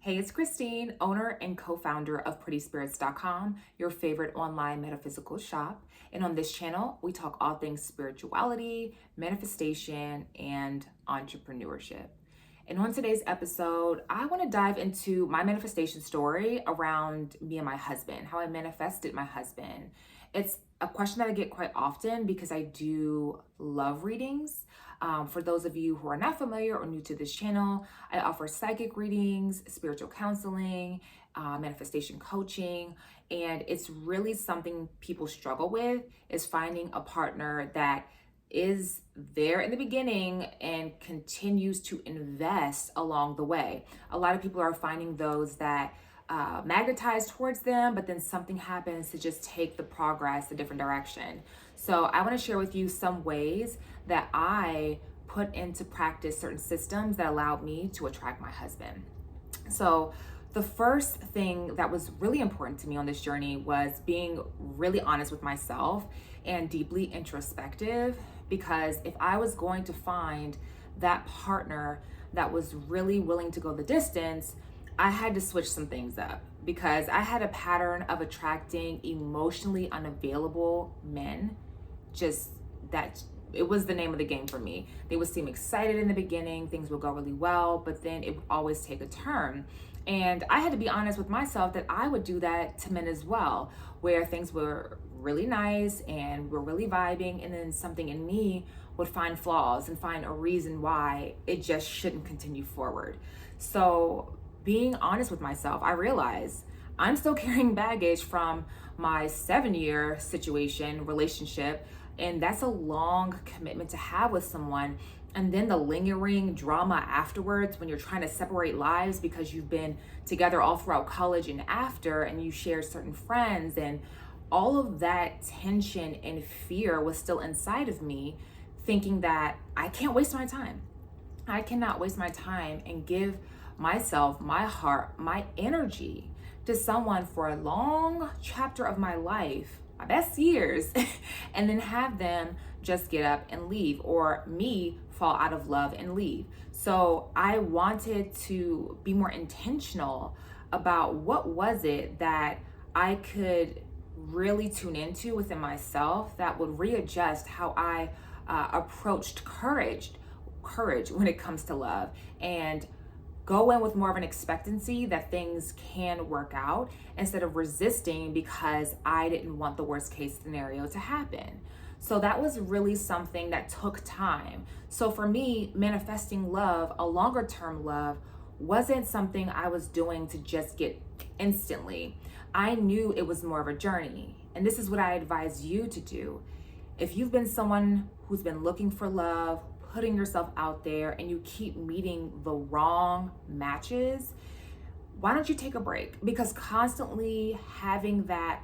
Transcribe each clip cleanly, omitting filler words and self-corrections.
Hey, it's Christine, owner and co-founder of PrettySpirits.com, your favorite online metaphysical shop. And on this channel, we talk all things spirituality, manifestation, and entrepreneurship. And on today's episode, I want to dive into my manifestation story around me and my husband, how I manifested my husband. It's a question that I get quite often because I do love readings. For those of you who are not familiar or new to this channel, I offer psychic readings, spiritual counseling, manifestation coaching, and it's really something people struggle with is finding a partner that is there in the beginning and continues to invest along the way. A lot of people are finding those that magnetize towards them, but then something happens to just take the progress a different direction. So I want to share with you some ways that I put into practice certain systems that allowed me to attract my husband. So the first thing that was really important to me on this journey was being really honest with myself and deeply introspective, because if I was going to find that partner that was really willing to go the distance, I had to switch some things up because I had a pattern of attracting emotionally unavailable men. Just that it was the name of the game for me. They would seem excited in the beginning, things would go really well, but then it would always take a turn. And I had to be honest with myself that I would do that to men as well, where things were really nice and we're really vibing, and then something in me would find flaws and find a reason why it just shouldn't continue forward. So being honest with myself, I realized I'm still carrying baggage from my 7-year relationship, and that's a long commitment to have with someone. And then the lingering drama afterwards when you're trying to separate lives because you've been together all throughout college and after, and you share certain friends, and all of that tension and fear was still inside of me, thinking that I can't waste my time. I cannot waste my time and give myself, my heart, my energy to someone for a long chapter of my life, my best years, and then have them just get up and leave, or me fall out of love and leave. So I wanted to be more intentional about what was it that I could really tune into within myself that would readjust how I approached courage when it comes to love, and go in with more of an expectancy that things can work out instead of resisting because I didn't want the worst case scenario to happen. So that was really something that took time. So for me, manifesting love, a longer term love, wasn't something I was doing to just get instantly. I knew it was more of a journey. And this is what I advise you to do. If you've been someone who's been looking for love, putting yourself out there, and you keep meeting the wrong matches, why don't you take a break? Because constantly having that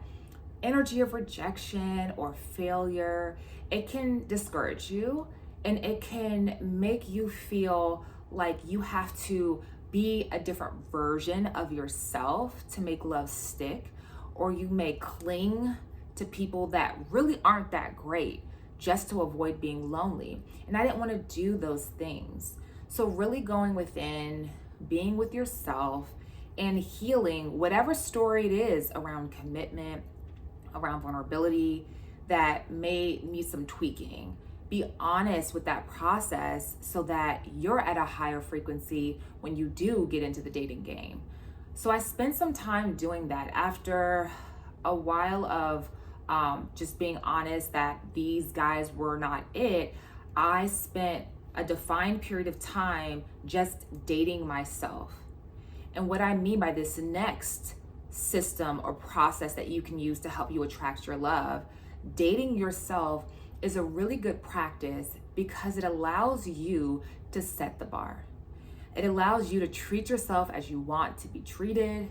energy of rejection or failure, it can discourage you, and it can make you feel like you have to be a different version of yourself to make love stick, or you may cling to people that really aren't that great just to avoid being lonely. And I didn't want to do those things. So really going within, being with yourself, and healing whatever story it is around commitment, around vulnerability that may need some tweaking. Be honest with that process so that you're at a higher frequency when you do get into the dating game. So I spent some time doing that after a while of just being honest that these guys were not it. I spent a defined period of time just dating myself. And what I mean by this next system or process that you can use to help you attract your love, dating yourself is a really good practice because it allows you to set the bar. It allows you to treat yourself as you want to be treated.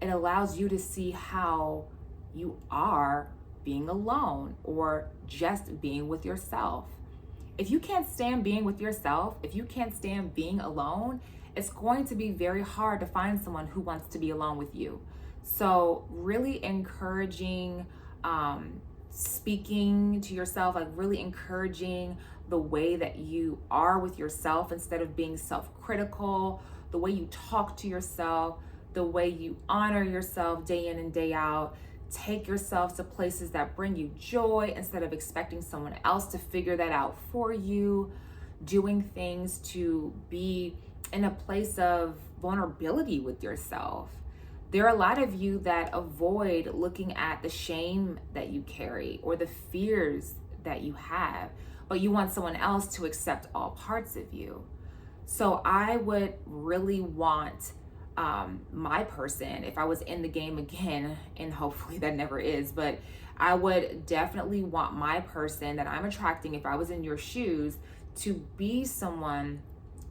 It allows you to see how you are being alone or just being with yourself. If you can't stand being with yourself, if you can't stand being alone, it's going to be very hard to find someone who wants to be alone with you. So really encouraging speaking to yourself, like really encouraging the way that you are with yourself instead of being self-critical, the way you talk to yourself, the way you honor yourself day in and day out. Take yourself to places that bring you joy instead of expecting someone else to figure that out for you. Doing things to be in a place of vulnerability with yourself. There are a lot of you that avoid looking at the shame that you carry or the fears that you have, but you want someone else to accept all parts of you. So I would really want my person, if I was in the game again, and hopefully that never is, but I would definitely want my person that I'm attracting, if I was in your shoes, to be someone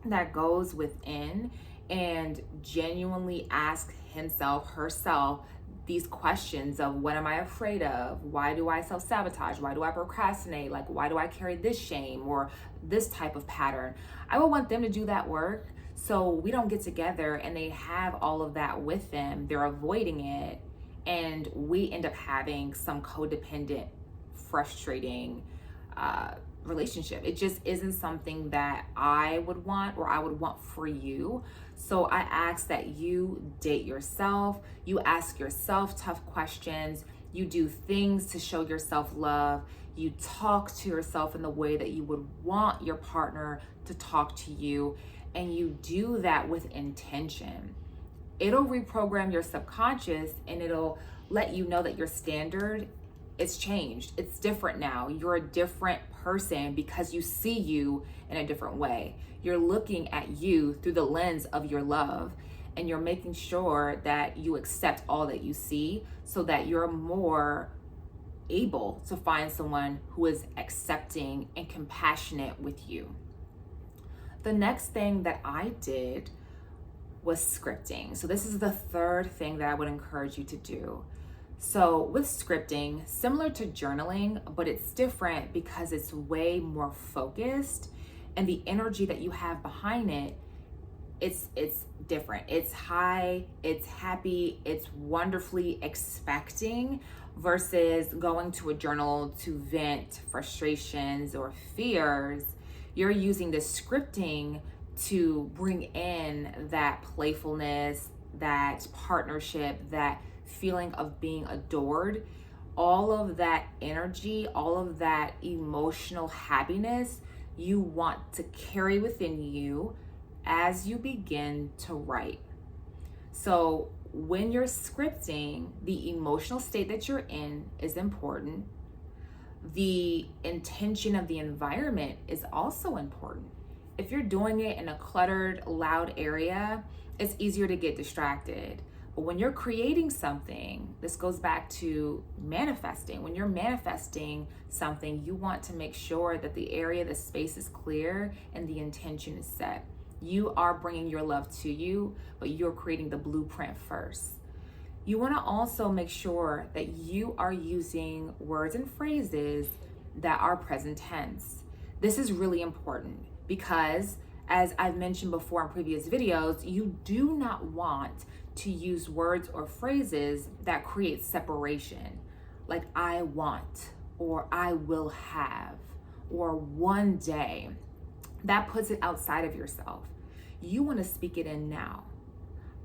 that goes within and genuinely ask himself, herself, these questions of what am I afraid of? Why do I self-sabotage? Why do I procrastinate? Like, why do I carry this shame or this type of pattern? I would want them to do that work so we don't get together and they have all of that with them. They're avoiding it and we end up having some codependent, frustrating relationship. It just isn't something that I would want or I would want for you. So I ask that you date yourself, you ask yourself tough questions, you do things to show yourself love, you talk to yourself in the way that you would want your partner to talk to you, and you do that with intention. It'll reprogram your subconscious and it'll let you know that your standard, it's changed. It's different now. You're a different person because you see you in a different way. You're looking at you through the lens of your love, and you're making sure that you accept all that you see so that you're more able to find someone who is accepting and compassionate with you. The next thing that I did was scripting. So this is the third thing that I would encourage you to do. So with scripting, similar to journaling, but it's different because it's way more focused, and the energy that you have behind it, it's different. It's high, it's happy, it's wonderfully expecting, versus going to a journal to vent frustrations or fears. You're using the scripting to bring in that playfulness, that partnership, that feeling of being adored. All of that energy, all of that emotional happiness you want to carry within you as you begin to write. So when you're scripting, the emotional state that you're in is important. The intention of the environment is also important. If you're doing it in a cluttered, loud area, it's easier to get distracted. But when you're creating something, this goes back to manifesting. When you're manifesting something, you want to make sure that the area, the space is clear and the intention is set. You are bringing your love to you, but you're creating the blueprint first. You want to also make sure that you are using words and phrases that are present tense. This is really important because, as I've mentioned before in previous videos, you do not want to use words or phrases that create separation, like I want, or I will have, or one day. That puts it outside of yourself. You want to speak it in now.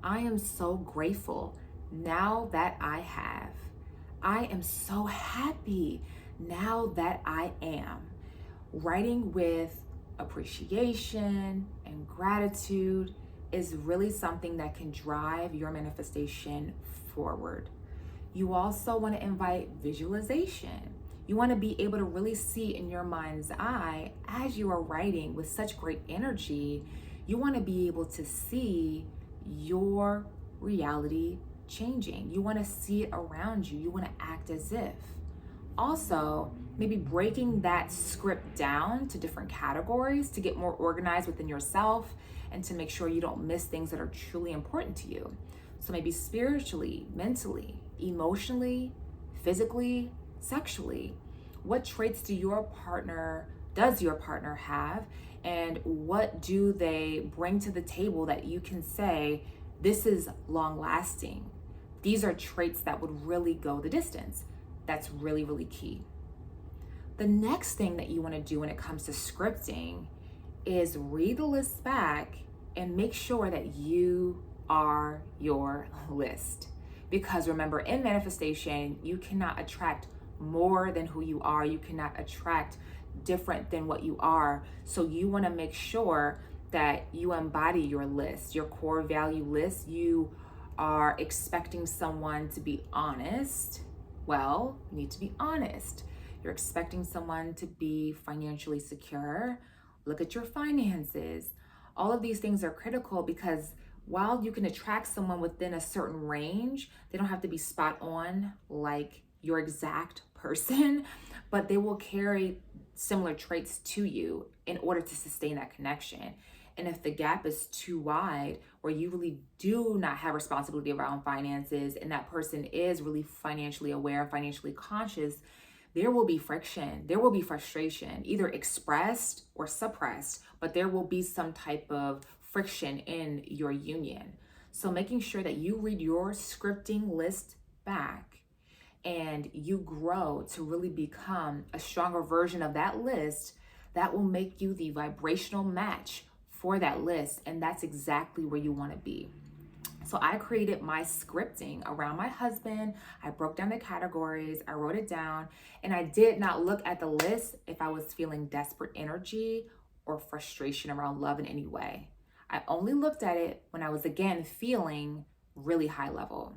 I am so grateful now that I have. I am so happy now that I am. Writing with appreciation and gratitude is really something that can drive your manifestation forward. You also want to invite visualization. You want to be able to really see in your mind's eye as you are writing with such great energy. You want to be able to see your reality changing. You want to see it around you. You want to act as if. Also, maybe breaking that script down to different categories to get more organized within yourself and to make sure you don't miss things that are truly important to you. So maybe spiritually, mentally, emotionally, physically, sexually. What traits does your partner have, and what do they bring to the table that you can say, this is long lasting? These are traits that would really go the distance. That's really, really key. The next thing that you want to do when it comes to scripting is read the list back and make sure that you are your list. Because remember, in manifestation, you cannot attract more than who you are. You cannot attract different than what you are. So you want to make sure that you embody your list, your core value list. You are expecting someone to be honest. Well, you need to be honest. You're expecting someone to be financially secure. Look at your finances. All of these things are critical because while you can attract someone within a certain range, they don't have to be spot on like your exact person, but they will carry similar traits to you in order to sustain that connection. And if the gap is too wide, where you really do not have responsibility around finances and that person is really financially aware, financially conscious, there will be friction, there will be frustration, either expressed or suppressed, but there will be some type of friction in your union. So making sure that you read your scripting list back and you grow to really become a stronger version of that list, that will make you the vibrational match for that list. And that's exactly where you want to be. So I created my scripting around my husband. I broke down the categories, I wrote it down, and I did not look at the list if I was feeling desperate energy or frustration around love in any way. I only looked at it when I was again feeling really high level.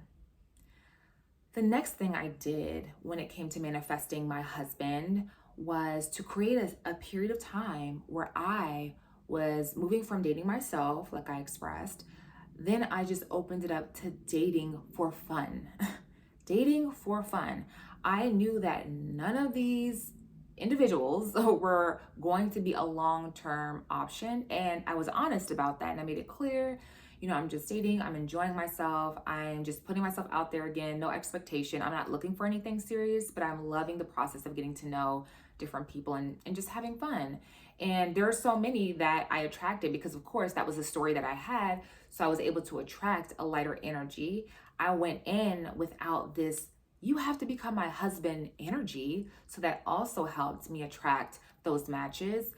The next thing I did when it came to manifesting my husband was to create a period of time where I was moving from dating myself, like I expressed. Then I just opened it up to dating for fun. Dating for fun. I knew that none of these individuals were going to be a long-term option. And I was honest about that. And I made it clear, I'm just dating. I'm enjoying myself. I'm just putting myself out there again. No expectation. I'm not looking for anything serious, but I'm loving the process of getting to know different people and just having fun. And there are so many that I attracted because, of course, that was the story that I had. So I was able to attract a lighter energy. I went in without this, you have to become my husband energy. So that also helped me attract those matches.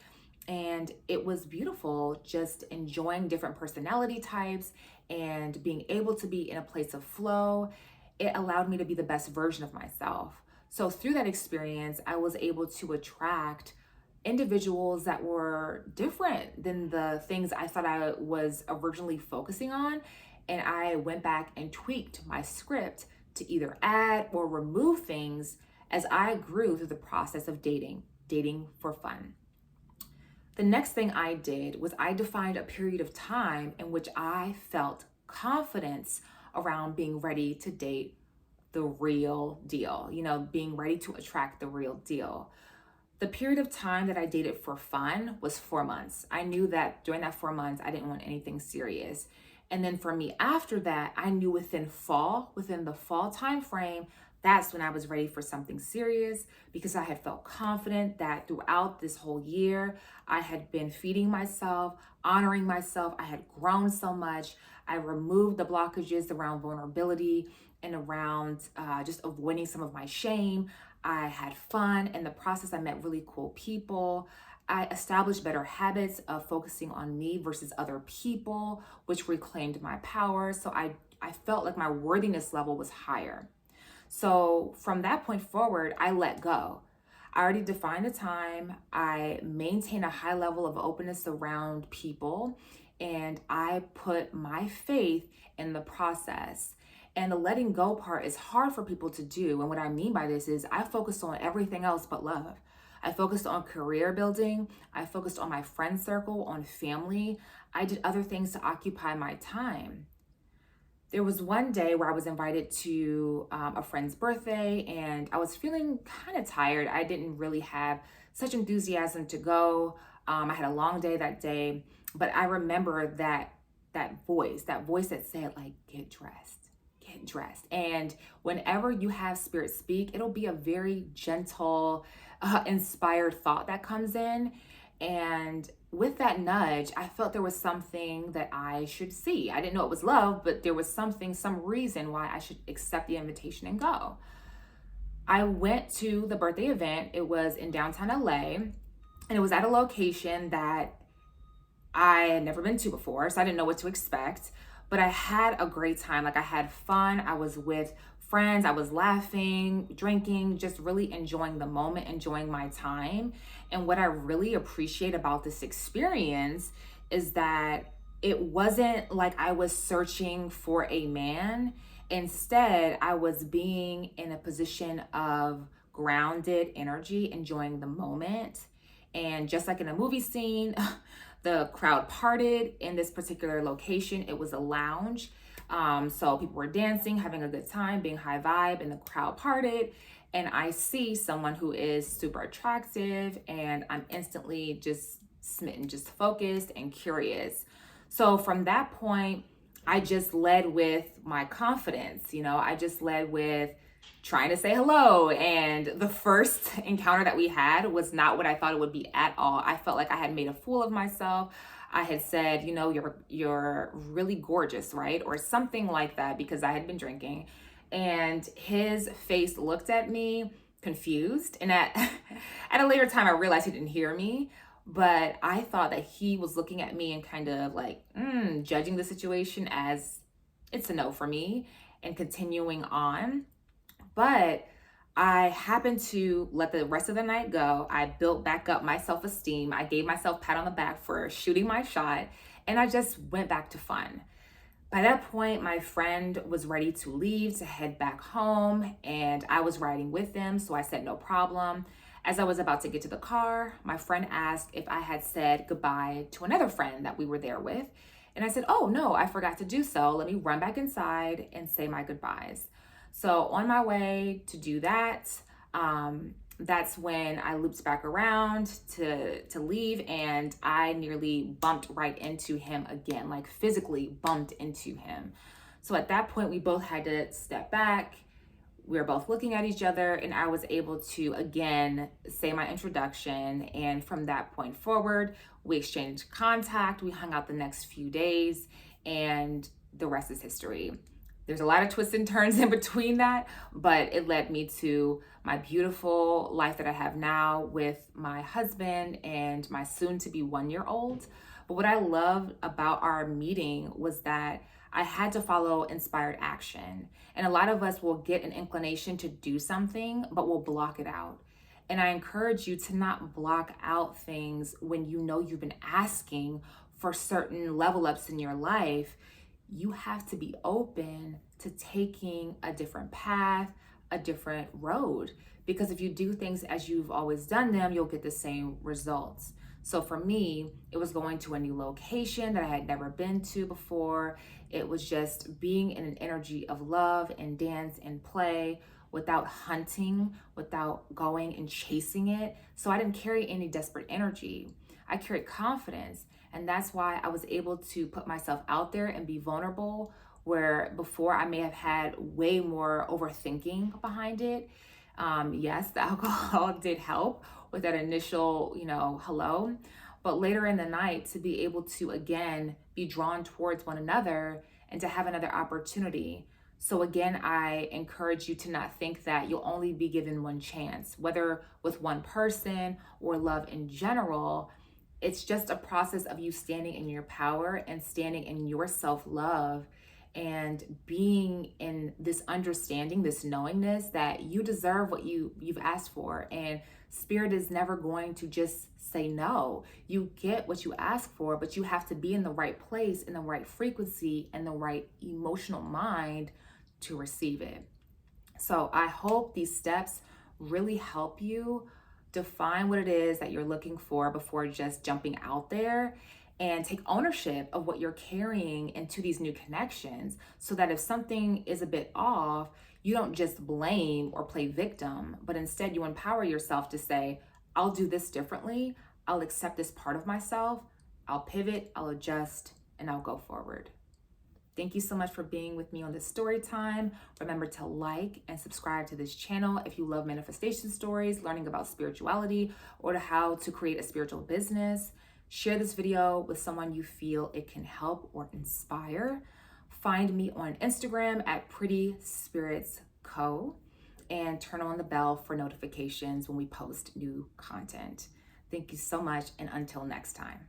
And it was beautiful just enjoying different personality types and being able to be in a place of flow. It allowed me to be the best version of myself. So through that experience, I was able to attract individuals that were different than the things I thought I was originally focusing on. And I went back and tweaked my script to either add or remove things as I grew through the process of dating for fun. The next thing I did was I defined a period of time in which I felt confidence around being ready to date the real deal, being ready to attract the real deal. The period of time that I dated for fun was 4 months. I knew that during that 4 months, I didn't want anything serious. And then for me after that, I knew within the fall time frame, that's when I was ready for something serious because I had felt confident that throughout this whole year, I had been feeding myself, honoring myself. I had grown so much. I removed the blockages around vulnerability and around just avoiding some of my shame. I had fun. In the process, I met really cool people. I established better habits of focusing on me versus other people, which reclaimed my power. So I felt like my worthiness level was higher. So from that point forward, I let go. I already defined the time. I maintained a high level of openness around people, and I put my faith in the process. And the letting go part is hard for people to do. And what I mean by this is I focused on everything else but love. I focused on career building. I focused on my friend circle, on family. I did other things to occupy my time. There was one day where I was invited to a friend's birthday and I was feeling kind of tired. I didn't really have such enthusiasm to go. I had a long day that day, but I remember that voice that said, like, get dressed. And whenever you have spirit speak, it'll be a very gentle, inspired thought that comes in. And with that nudge, I felt there was something that I should see. I didn't know it was love, but there was some reason why I should accept the invitation and go. I went to the birthday event. It was in downtown LA, and it was at a location that I had never been to before, so I didn't know what to expect. But I had a great time. Like, I had fun. I was with friends. I was laughing, drinking, just really enjoying the moment, enjoying my time. And what I really appreciate about this experience is that it wasn't like I was searching for a man. Instead, I was being in a position of grounded energy, enjoying the moment. And just like in a movie scene, the crowd parted in this particular location. It was a lounge. So people were dancing, having a good time, being high vibe, and the crowd parted. And I see someone who is super attractive, and I'm instantly just smitten, just focused and curious. So from that point, I just led with my confidence. I just led with trying to say hello. And the first encounter that we had was not what I thought it would be at all. I felt like I had made a fool of myself. I had said, you're really gorgeous, right? Or something like that, because I had been drinking. And his face looked at me confused. And at at a later time, I realized he didn't hear me. But I thought that he was looking at me and kind of like judging the situation as it's a no for me and continuing on. But I happened to let the rest of the night go. I built back up my self-esteem. I gave myself a pat on the back for shooting my shot, and I just went back to fun. By that point, my friend was ready to leave to head back home, and I was riding with them, so I said no problem. As I was about to get to the car, my friend asked if I had said goodbye to another friend that we were there with. And I said, oh no, I forgot to do so. Let me run back inside and say my goodbyes. So on my way to do that, that's when I looped back around to leave, and I nearly bumped right into him again, like physically bumped into him. So at that point, we both had to step back. We were both looking at each other, and I was able to again say my introduction. And from that point forward, we exchanged contact. We hung out the next few days, and the rest is history. There's a lot of twists and turns in between that, but it led me to my beautiful life that I have now with my husband and my soon to be 1 year old. But what I loved about our meeting was that I had to follow inspired action. And a lot of us will get an inclination to do something, but we'll block it out. And I encourage you to not block out things when you know you've been asking for certain level ups in your life. You have to be open to taking a different path, a different road. Because if you do things as you've always done them, you'll get the same results. So for me, it was going to a new location that I had never been to before. It was just being in an energy of love and dance and play without hunting, without going and chasing it. So I didn't carry any desperate energy. I carried confidence. And that's why I was able to put myself out there and be vulnerable, where before I may have had way more overthinking behind it. Yes, the alcohol did help with that initial, hello. But later in the night, to be able to again be drawn towards one another and to have another opportunity. So again, I encourage you to not think that you'll only be given one chance, whether with one person or love in general. It's just a process of you standing in your power and standing in your self-love and being in this understanding, this knowingness that you deserve what you've asked for. And spirit is never going to just say no. You get what you ask for, but you have to be in the right place, in the right frequency, and the right emotional mind to receive it. So I hope these steps really help you define what it is that you're looking for before just jumping out there, and take ownership of what you're carrying into these new connections, so that if something is a bit off, you don't just blame or play victim, but instead you empower yourself to say, I'll do this differently. I'll accept this part of myself. I'll pivot, I'll adjust, and I'll go forward. Thank you so much for being with me on this story time. Remember to like and subscribe to this channel if you love manifestation stories, learning about spirituality, or to how to create a spiritual business. Share this video with someone you feel it can help or inspire. Find me on Instagram at Pretty Spirits Co. and turn on the bell for notifications when we post new content. Thank you so much, and until next time.